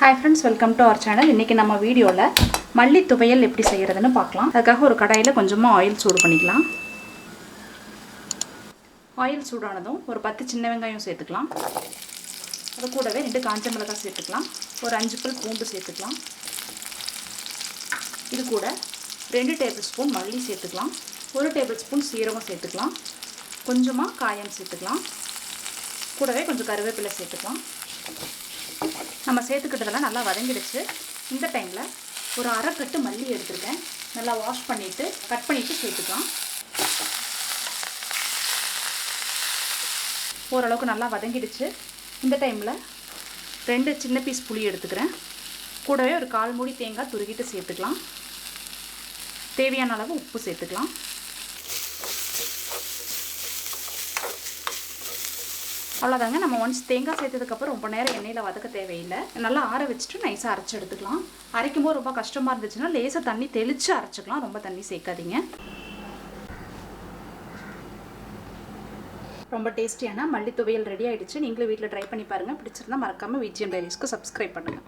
Hi friends, welcome to our channel. இன்னைக்கு நம்ம வீடியோல மல்லி துவையல் எப்படி செய்யறதுன்னு பார்க்கலாம். அதுக்காக ஒரு கடாயில கொஞ்சமா ஆயில் சூடு பண்ணிக்கலாம். ஆயில் சூடானதும் ஒரு 10 சின்ன வெங்காயம் சேர்த்துக்கலாம். அது கூடவே 2 காஞ்ச மிளகாய் சேர்த்துக்கலாம். ஒரு 5 பல் பூண்டு சேர்த்துக்கலாம். இது கூட 2 டேபிள்ஸ்பூன் மல்லி சேர்த்துக்கலாம். 1 டேபிள்ஸ்பூன் சீரகம் சேர்த்துக்கலாம். கொஞ்சமா காயம் சேர்த்துக்கலாம். கூடவே கொஞ்சம் கறிவேப்பிலை சேர்த்துக்கலாம். நம்ம சேர்த்துக்கிட்டதெல்லாம் நல்லா வதங்கிடுச்சு. இந்த டைமில் ஒரு அரை கட்டு மல்லி எடுத்துருக்கேன். நல்லா வாஷ் பண்ணிவிட்டு கட் பண்ணிவிட்டு சேர்த்துக்கலாம். ஓரளவுக்கு நல்லா வதங்கிடுச்சு. இந்த டைமில் 2 சின்ன பீஸ் புளி எடுத்துக்கிறேன். கூடவே ஒரு 1/4 மூடி தேங்காய் துருகிட்டு சேர்த்துக்கலாம். தேவையான அளவு உப்பு சேர்த்துக்கலாம். அவ்வளோதாங்க. நம்ம ஒன்ஸ் தேங்காய் சேர்த்ததுக்கப்புறம் ரொம்ப நேரம் எண்ணெயில் வதக்க தேவையில்லை. நல்லா ஆற வச்சுட்டு நைஸாக அரைச்சி எடுத்துக்கலாம். அரைக்கும் போது ரொம்ப கஷ்டமாக இருந்துச்சுன்னா லேசாக தண்ணி தெளித்து அரைச்சிக்கலாம். ரொம்ப தண்ணி சேர்க்காதீங்க. ரொம்ப டேஸ்டியான மல்லி துவையல் ரெடி ஆகிடுச்சு. நீங்களும் வீட்டில் ட்ரை பண்ணி பாருங்கள். பிடிச்சிருந்தா மறக்காமல் VGM Diariesக்கு சப்ஸ்கிரைப் பண்ணுங்கள்.